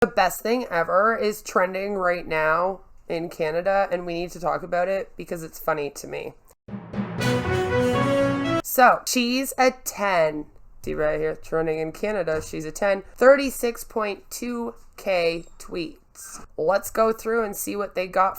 The best thing ever is trending right now in Canada, and we need to talk about it because it's funny to me. So, she's a 10. See right here, trending in Canada, she's a 10. 36.2K tweets. Let's go through and see what they got.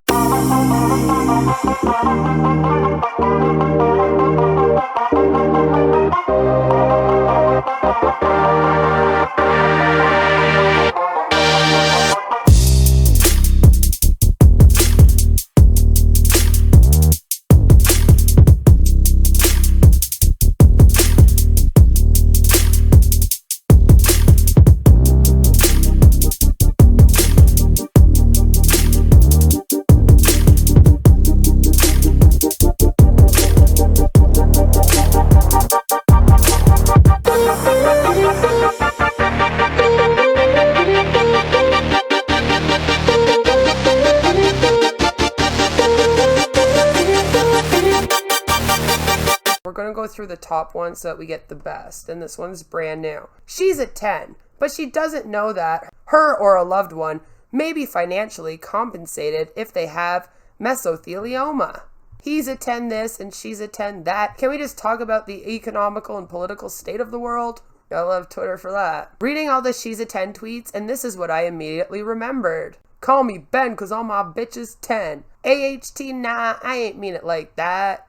We're going to go through the top ones so that we get the best, and this one's brand new. She's a 10, but she doesn't know that her or a loved one may be financially compensated if they have mesothelioma. He's a 10 this and she's a 10 that. Can we just talk about the economical and political state of the world? I love Twitter for that. Reading all the she's a 10 tweets, and this is what I immediately remembered. Call me Ben cause all my bitches 10. AHT, nah, I ain't mean it like that.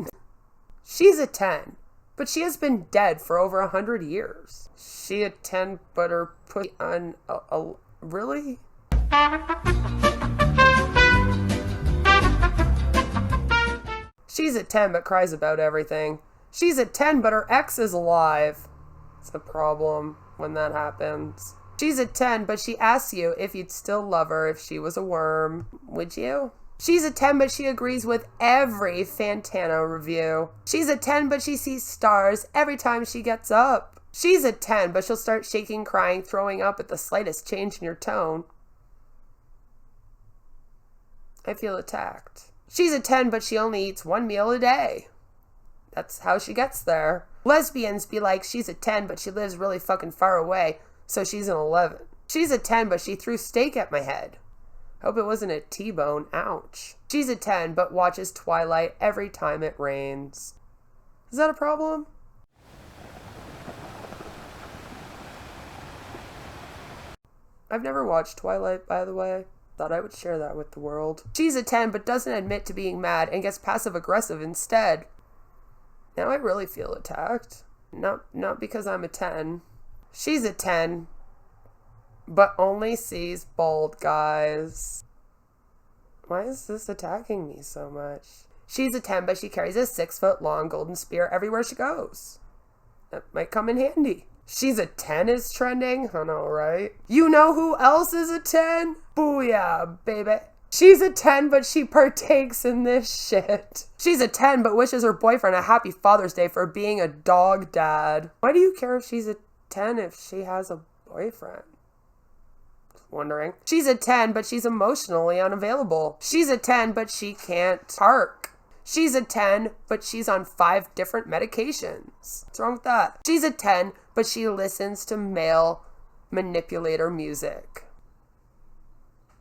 She's a 10, but she has been dead for over 100 years. She a 10, but her put on really? She's a 10, but cries about everything. She's a 10, but her ex is alive. It's a problem when that happens. She's a 10, but she asks you if you'd still love her if she was a worm. Would you? She's a 10, but she agrees with every Fantano review. She's a 10, but she sees stars every time she gets up. She's a 10, but she'll start shaking, crying, throwing up at the slightest change in your tone. I feel attacked. She's a 10, but she only eats one meal a day. That's how she gets there. Lesbians be like, she's a 10, but she lives really fucking far away, so she's an 11. She's a 10, but she threw steak at my head. Hope it wasn't a T-bone, ouch. She's a 10, but watches Twilight every time it rains. Is that a problem? I've never watched Twilight, by the way. Thought I would share that with the world. She's a 10, but doesn't admit to being mad and gets passive-aggressive instead. Now I really feel attacked. Not because I'm a 10. She's a 10, but only sees bald guys. Why is this attacking me so much? She's a 10, but she carries a 6-foot-long golden spear everywhere she goes. That might come in handy. She's a 10 is trending? I know, right? You know who else is a 10? Booyah, baby. She's a 10, but she partakes in this shit. She's a 10, but wishes her boyfriend a happy Father's Day for being a dog dad. Why do you care if she's a 10 if she has a boyfriend? Wondering. She's a 10, but she's emotionally unavailable. She's a 10, but she can't park. She's a 10, but she's on 5 different medications. What's wrong with that? She's a 10, but she listens to male manipulator music.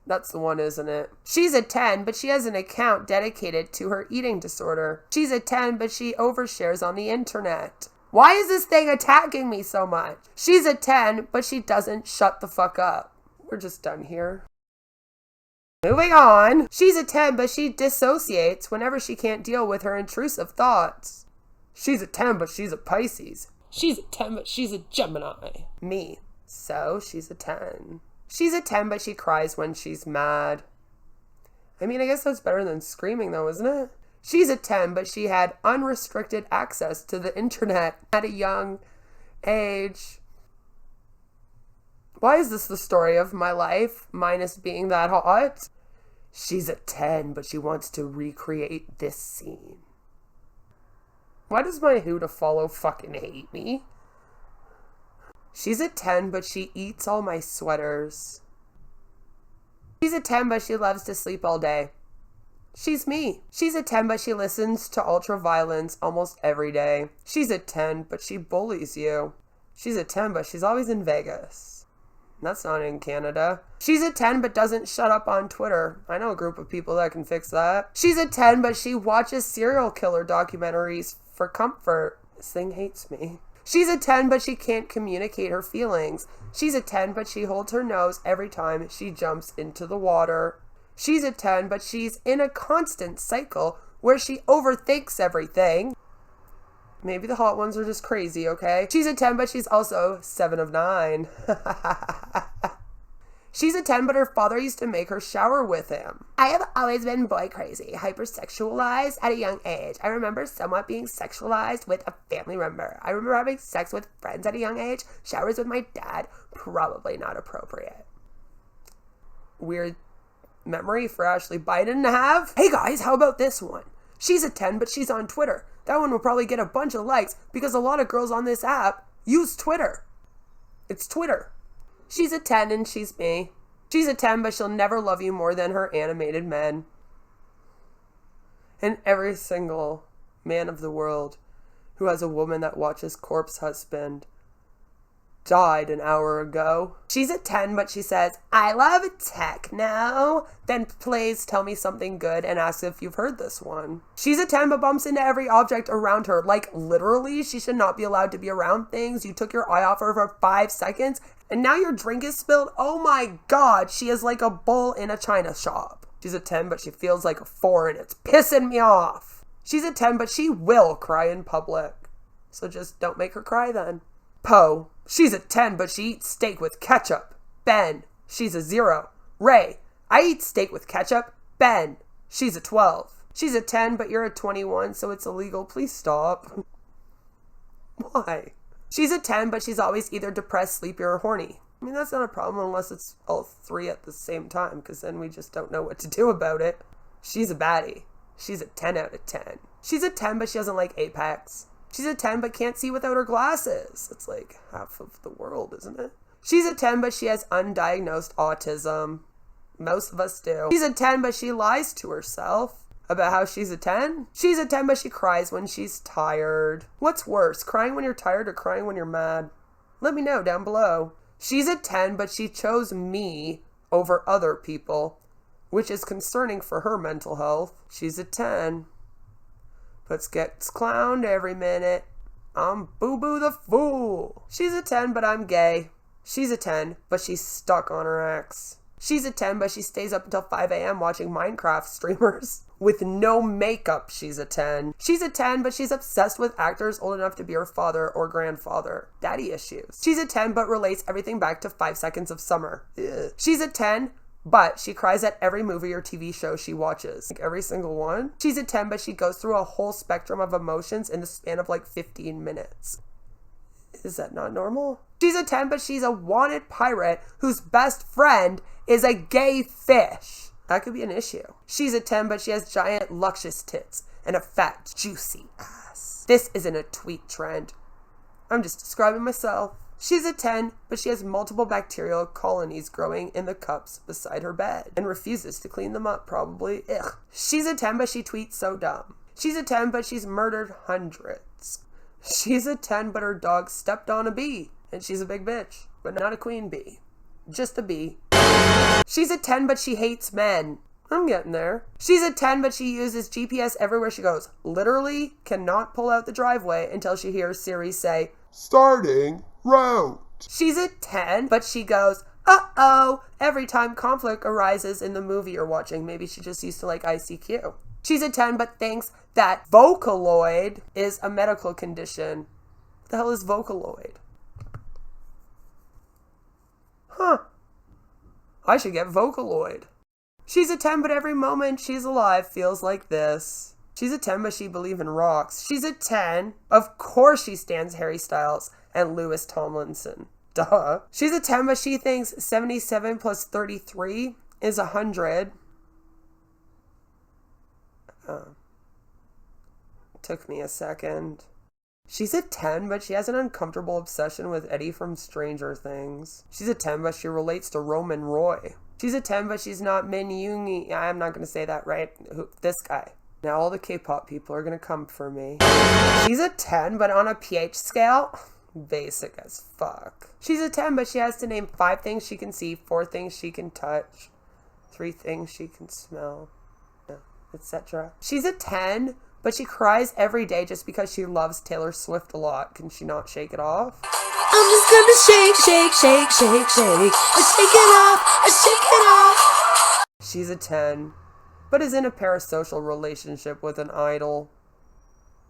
That's the one, isn't it? She's a 10, but she has an account dedicated to her eating disorder. She's a 10, but she overshares on the internet. Why is this thing attacking me so much? She's a 10, but she doesn't shut the fuck up. We're just done here. Moving on. She's a 10, but she dissociates whenever she can't deal with her intrusive thoughts. She's a 10, but she's a Pisces. She's a 10, but she's a Gemini. Me. So, she's a 10. She's a 10, but she cries when she's mad. I mean, I guess that's better than screaming, though, isn't it? She's a 10, but she had unrestricted access to the internet at a young age. Why is this the story of my life, minus being that hot? She's a 10, but she wants to recreate this scene. Why does my who to follow fucking hate me? She's a 10, but she eats all my sweaters. She's a 10, but she loves to sleep all day. She's me. She's a 10, but she listens to ultra-violence almost every day. She's a 10, but she bullies you. She's a 10, but she's always in Vegas. That's not in Canada. She's a 10 but doesn't shut up on Twitter. I know a group of people that can fix that. She's a 10 but she watches serial killer documentaries for comfort. This thing hates me. She's a 10 but she can't communicate her feelings. She's a 10 but she holds her nose every time she jumps into the water. She's a 10 but she's in a constant cycle where she overthinks everything. Maybe the hot ones are just crazy, okay? She's a 10, but she's also 7 of 9. She's a 10, but her father used to make her shower with him. I have always been boy crazy, hypersexualized at a young age. I remember somewhat being sexualized with a family member. I remember having sex with friends at a young age. Showers with my dad, probably not appropriate. Weird memory for Ashley Biden to have. Hey guys, how about this one? She's a 10, but she's on Twitter. That one will probably get a bunch of likes because a lot of girls on this app use Twitter. It's Twitter. She's a 10 and she's me. She's a 10, but she'll never love you more than her animated men. And every single man of the world who has a woman that watches Corpse Husband died an hour ago. She's a 10, but she says, I love techno. Then plays Tell Me Something Good and asks if you've heard this one. She's a 10, but bumps into every object around her. Like, literally, she should not be allowed to be around things. You took your eye off her for 5 seconds, and now your drink is spilled. Oh my god, she is like a bull in a china shop. She's a 10, but she feels like a 4, and it's pissing me off. She's a 10, but she will cry in public. So just don't make her cry then. Poe. She's a 10, but she eats steak with ketchup. Ben. She's a 0. Ray. I eat steak with ketchup. Ben. She's a 12. She's a 10, but you're a 21, so it's illegal. Please stop. Why? She's a 10, but she's always either depressed, sleepy, or horny. I mean, that's not a problem unless it's all 3 at the same time, because then we just don't know what to do about it. She's a baddie. She's a 10 out of 10. She's a 10, but she doesn't like Apex. She's a 10, but can't see without her glasses. It's like half of the world, isn't it? She's a 10, but she has undiagnosed autism. Most of us do. She's a 10, but she lies to herself about how she's a 10. She's a 10, but she cries when she's tired. What's worse, crying when you're tired or crying when you're mad? Let me know down below. She's a 10, but she chose me over other people, which is concerning for her mental health. She's a 10. But gets clowned every minute. I'm Boo Boo the Fool. She's a 10, but I'm gay. She's a 10, but she's stuck on her ex. She's a 10, but she stays up until 5 a.m. watching Minecraft streamers. With no makeup, she's a 10. She's a 10, but she's obsessed with actors old enough to be her father or grandfather. Daddy issues. She's a 10, but relates everything back to 5 Seconds of Summer. Ugh. She's a 10, but she cries at every movie or TV show she watches. Like every single one. She's a 10, but she goes through a whole spectrum of emotions in the span of like 15 minutes. Is that not normal? She's a 10, but she's a wanted pirate whose best friend is a gay fish. That could be an issue. She's a 10, but she has giant luscious tits and a fat, juicy ass. This isn't a tweet trend. I'm just describing myself. She's a 10, but she has multiple bacterial colonies growing in the cups beside her bed and refuses to clean them up, probably. Ugh. She's a 10, but she tweets so dumb. She's a 10, but she's murdered hundreds. She's a 10, but her dog stepped on a bee, and she's a big bitch, but not a queen bee. Just a bee. She's a 10, but she hates men. I'm getting there. She's a 10, but she uses GPS everywhere she goes. Literally cannot pull out the driveway until she hears Siri say, starting route. She's a 10, but she goes, uh-oh, every time conflict arises in the movie you're watching. Maybe she just used to like ICQ. She's a 10, but thinks that Vocaloid is a medical condition. What the hell is Vocaloid? Huh. I should get Vocaloid. She's a 10, but every moment she's alive feels like this. She's a 10, but she believes in rocks. She's a 10. Of course she stands Harry Styles and Louis Tomlinson. Duh. She's a 10, but she thinks 77 plus 33 is 100. Took me a second. She's a 10, but she has an uncomfortable obsession with Eddie from Stranger Things. She's a 10, but she relates to Roman Roy. She's a 10, but she's not Min Yoongi. I'm not going to say that right. This guy. Now all the K-pop people are going to come for me. She's a 10, but on a pH scale, Basic as fuck. She's a 10, but she has to name 5 things she can see, 4 things she can touch, 3 things she can smell, etc. She's a 10, but she cries every day just because she loves Taylor Swift a lot. Can she not shake it off? I'm just gonna shake, shake, shake, shake, shake. I shake it off, I shake it off. She's a 10, but is in a parasocial relationship with an idol.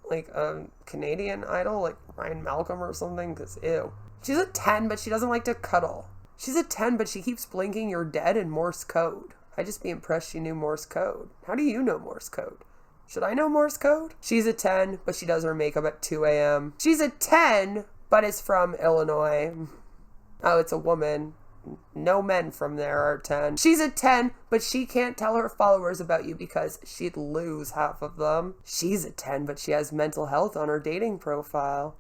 Like a Canadian idol, like Ryan Malcolm or something, because ew. She's a 10, but she doesn't like to cuddle. She's a 10, but she keeps blinking "you're dead" in Morse code. I'd just be impressed she knew Morse code. How do you know Morse code? Should I know Morse code? She's a 10, but she does her makeup at 2 a.m. She's a 10, but is from Illinois. Oh, it's a woman. No men from there are 10. She's a 10, but she can't tell her followers about you because she'd lose half of them. She's a 10, but she has mental health on her dating profile.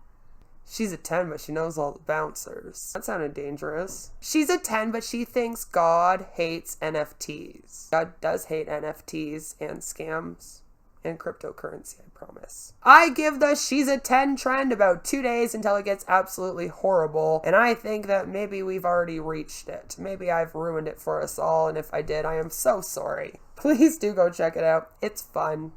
She's a 10, but she knows all the bouncers. That sounded dangerous. She's a 10, but she thinks God hates NFTs. God does hate NFTs and scams and cryptocurrency, I promise. I give the she's a 10 trend about 2 days until it gets absolutely horrible, and I think that maybe we've already reached it. Maybe I've ruined it for us all, and if I did, I am so sorry. Please do go check it out. It's fun.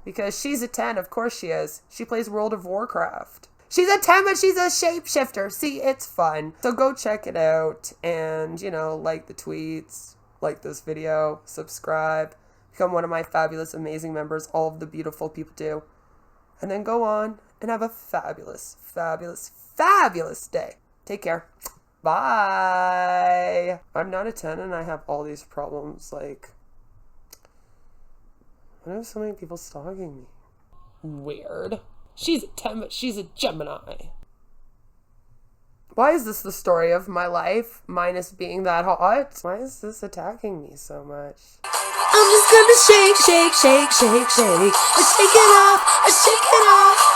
Because she's a 10, of course she is. She plays World of Warcraft. She's a 10, but she's a shapeshifter. See, it's fun. So go check it out, and, like the tweets, like this video, subscribe, become one of my fabulous, amazing members, all of the beautiful people do. And then go on and have a fabulous, fabulous, fabulous day. Take care. Bye. I'm not a 10 and I have all these problems. Like, why do so many people stalking me? Weird. She's a 10, but she's a Gemini. Why is this the story of my life, minus being that hot? Why is this attacking me so much? I'm just gonna shake, shake, shake, shake, shake. I shake it off, I shake it off.